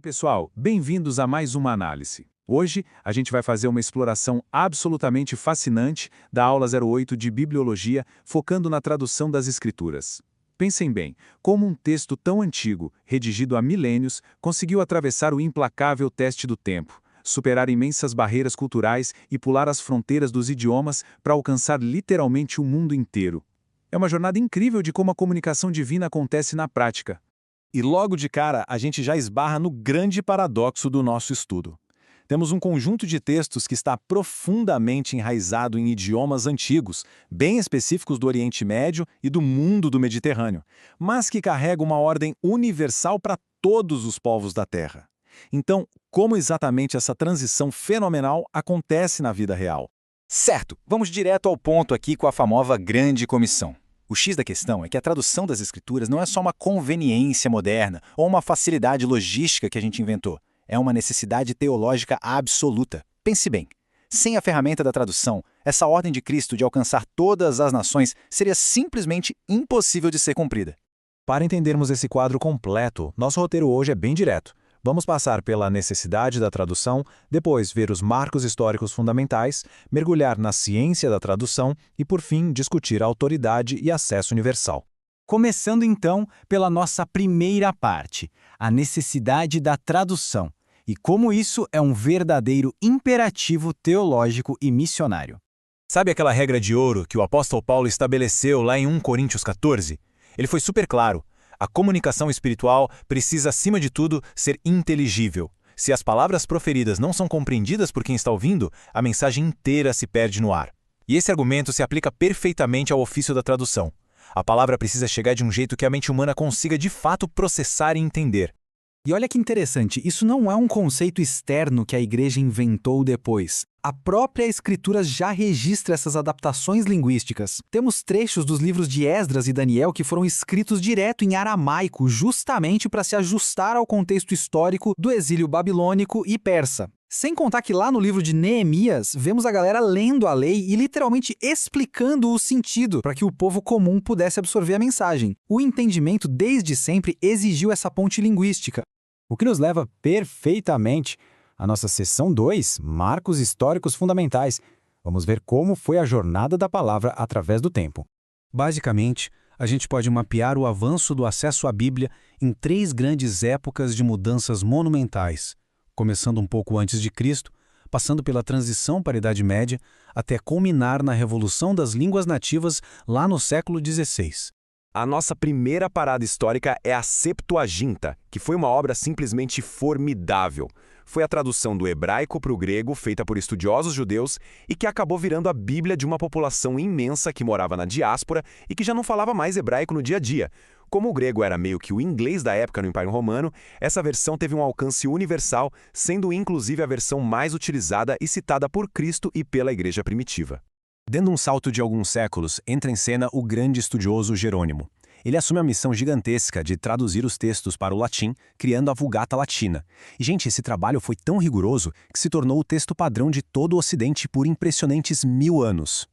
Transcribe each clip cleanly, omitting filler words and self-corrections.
Pessoal, bem-vindos a mais uma análise. Hoje, a gente vai fazer uma exploração absolutamente fascinante da aula 08 de Bibliologia, focando na tradução das Escrituras. Pensem bem, como um texto tão antigo, redigido há milênios, conseguiu atravessar o implacável teste do tempo, superar imensas barreiras culturais e pular as fronteiras dos idiomas para alcançar literalmente o mundo inteiro. É uma jornada incrível de como a comunicação divina acontece na prática. E logo de cara, a gente já esbarra no grande paradoxo do nosso estudo. Temos um conjunto de textos que está profundamente enraizado em idiomas antigos, bem específicos do Oriente Médio e do mundo do Mediterrâneo, mas que carrega uma ordem universal para todos os povos da Terra. Então, como exatamente essa transição fenomenal acontece na vida real? Certo, vamos direto ao ponto aqui com a famosa Grande Comissão. O X da questão é que a tradução das Escrituras não é só uma conveniência moderna ou uma facilidade logística que a gente inventou. É uma necessidade teológica absoluta. Pense bem, sem a ferramenta da tradução, essa ordem de Cristo de alcançar todas as nações seria simplesmente impossível de ser cumprida. Para entendermos esse quadro completo, nosso roteiro hoje é bem direto. Vamos passar pela necessidade da tradução, depois ver os marcos históricos fundamentais, mergulhar na ciência da tradução e, por fim, discutir a autoridade e acesso universal. Começando então pela nossa primeira parte, a necessidade da tradução, e como isso é um verdadeiro imperativo teológico e missionário. Sabe aquela regra de ouro que o apóstolo Paulo estabeleceu lá em 1 Coríntios 14? Ele foi super claro. A comunicação espiritual precisa, acima de tudo, ser inteligível. Se as palavras proferidas não são compreendidas por quem está ouvindo, a mensagem inteira se perde no ar. E esse argumento se aplica perfeitamente ao ofício da tradução. A palavra precisa chegar de um jeito que a mente humana consiga de fato processar e entender. E olha que interessante, isso não é um conceito externo que a igreja inventou depois. A própria Escritura já registra essas adaptações linguísticas. Temos trechos dos livros de Esdras e Daniel que foram escritos direto em aramaico, justamente para se ajustar ao contexto histórico do exílio babilônico e persa. Sem contar que lá no livro de Neemias, vemos a galera lendo a lei e literalmente explicando o sentido para que o povo comum pudesse absorver a mensagem. O entendimento desde sempre exigiu essa ponte linguística. O que nos leva perfeitamente à nossa seção 2, Marcos Históricos Fundamentais. Vamos ver como foi a jornada da palavra através do tempo. Basicamente, a gente pode mapear o avanço do acesso à Bíblia em 3 grandes épocas de mudanças monumentais, começando um pouco antes de Cristo, passando pela transição para a Idade Média, até culminar na Revolução das Línguas Nativas lá no século XVI. A nossa primeira parada histórica é a Septuaginta, que foi uma obra simplesmente formidável. Foi a tradução do hebraico para o grego feita por estudiosos judeus e que acabou virando a Bíblia de uma população imensa que morava na diáspora e que já não falava mais hebraico no dia a dia. Como o grego era meio que o inglês da época no Império Romano, essa versão teve um alcance universal, sendo inclusive a versão mais utilizada e citada por Cristo e pela Igreja primitiva. Dando um salto de alguns séculos, entra em cena o grande estudioso Jerônimo. Ele assume a missão gigantesca de traduzir os textos para o latim, criando a Vulgata Latina. E, gente, esse trabalho foi tão rigoroso que se tornou o texto padrão de todo o Ocidente por impressionantes 1000 anos.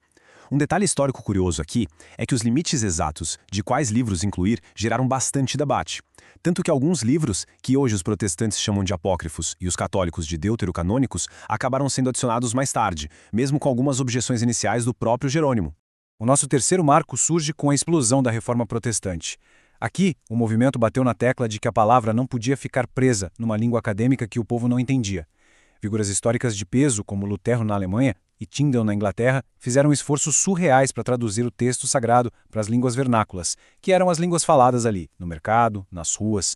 Um detalhe histórico curioso aqui é que os limites exatos de quais livros incluir geraram bastante debate. Tanto que alguns livros, que hoje os protestantes chamam de apócrifos e os católicos de deuterocanônicos, acabaram sendo adicionados mais tarde, mesmo com algumas objeções iniciais do próprio Jerônimo. O nosso terceiro marco surge com a explosão da Reforma Protestante. Aqui, o movimento bateu na tecla de que a palavra não podia ficar presa numa língua acadêmica que o povo não entendia. Figuras históricas de peso, como Lutero na Alemanha e Tyndale na Inglaterra, fizeram esforços surreais para traduzir o texto sagrado para as línguas vernáculas, que eram as línguas faladas ali, no mercado, nas ruas.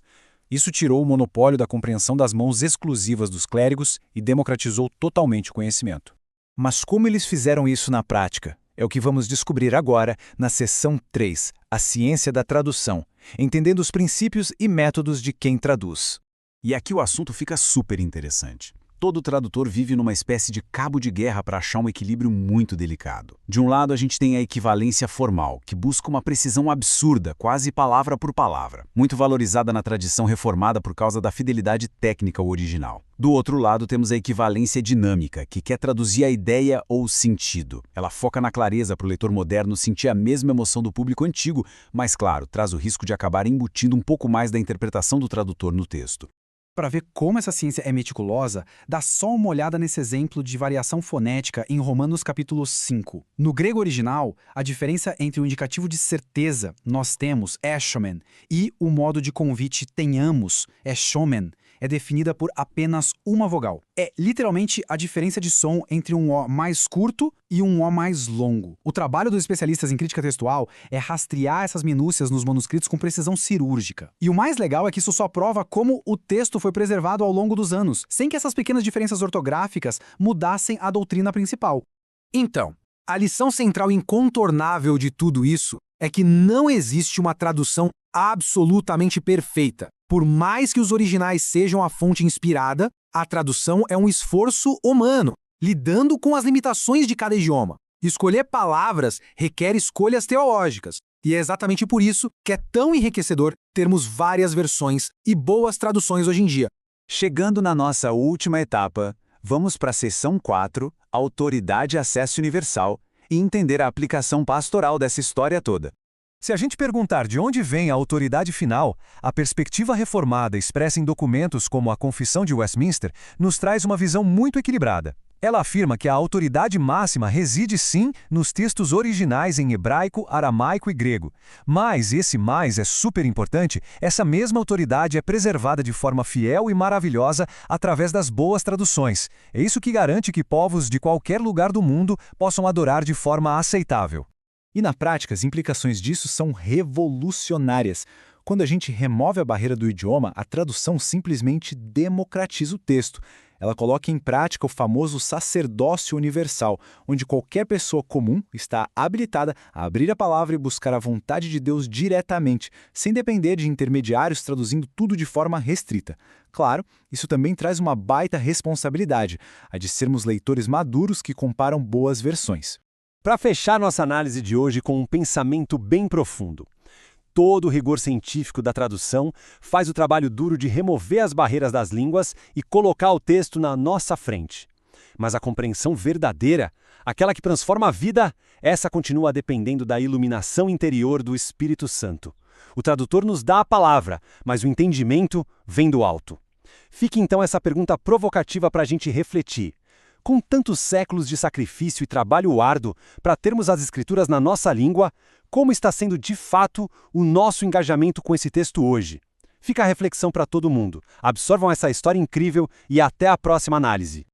Isso tirou o monopólio da compreensão das mãos exclusivas dos clérigos e democratizou totalmente o conhecimento. Mas como eles fizeram isso na prática? É o que vamos descobrir agora na seção 3, a ciência da tradução, entendendo os princípios e métodos de quem traduz. E aqui o assunto fica super interessante. Todo tradutor vive numa espécie de cabo de guerra para achar um equilíbrio muito delicado. De um lado, a gente tem a equivalência formal, que busca uma precisão absurda, quase palavra por palavra, muito valorizada na tradição reformada por causa da fidelidade técnica ao original. Do outro lado, temos a equivalência dinâmica, que quer traduzir a ideia ou sentido. Ela foca na clareza para o leitor moderno sentir a mesma emoção do público antigo, mas, claro, traz o risco de acabar embutindo um pouco mais da interpretação do tradutor no texto. Para ver como essa ciência é meticulosa, dá só uma olhada nesse exemplo de variação fonética em Romanos capítulo 5. No grego original, a diferença entre o indicativo de certeza, nós temos, eschomen, e o modo de convite tenhamos, eschomen, é definida por apenas uma vogal. É literalmente a diferença de som entre um O mais curto e um O mais longo. O trabalho dos especialistas em crítica textual é rastrear essas minúcias nos manuscritos com precisão cirúrgica. E o mais legal é que isso só prova como o texto foi preservado ao longo dos anos, sem que essas pequenas diferenças ortográficas mudassem a doutrina principal. Então, a lição central incontornável de tudo isso é que não existe uma tradução absolutamente perfeita. Por mais que os originais sejam a fonte inspirada, a tradução é um esforço humano, lidando com as limitações de cada idioma. Escolher palavras requer escolhas teológicas, e é exatamente por isso que é tão enriquecedor termos várias versões e boas traduções hoje em dia. Chegando na nossa última etapa, vamos para a seção 4, Autoridade e Acesso Universal, e entender a aplicação pastoral dessa história toda. Se a gente perguntar de onde vem a autoridade final, a perspectiva reformada expressa em documentos como a Confissão de Westminster nos traz uma visão muito equilibrada. Ela afirma que a autoridade máxima reside sim nos textos originais em hebraico, aramaico e grego. Mas esse mais é super importante, essa mesma autoridade é preservada de forma fiel e maravilhosa através das boas traduções. É isso que garante que povos de qualquer lugar do mundo possam adorar de forma aceitável. E na prática, as implicações disso são revolucionárias. Quando a gente remove a barreira do idioma, a tradução simplesmente democratiza o texto. Ela coloca em prática o famoso sacerdócio universal, onde qualquer pessoa comum está habilitada a abrir a palavra e buscar a vontade de Deus diretamente, sem depender de intermediários traduzindo tudo de forma restrita. Claro, isso também traz uma baita responsabilidade, a de sermos leitores maduros que comparam boas versões. Para fechar nossa análise de hoje com um pensamento bem profundo. Todo o rigor científico da tradução faz o trabalho duro de remover as barreiras das línguas e colocar o texto na nossa frente. Mas a compreensão verdadeira, aquela que transforma a vida, essa continua dependendo da iluminação interior do Espírito Santo. O tradutor nos dá a palavra, mas o entendimento vem do alto. Fique então essa pergunta provocativa para a gente refletir. Com tantos séculos de sacrifício e trabalho árduo para termos as Escrituras na nossa língua, como está sendo de fato o nosso engajamento com esse texto hoje? Fica a reflexão para todo mundo. Absorvam essa história incrível e até a próxima análise.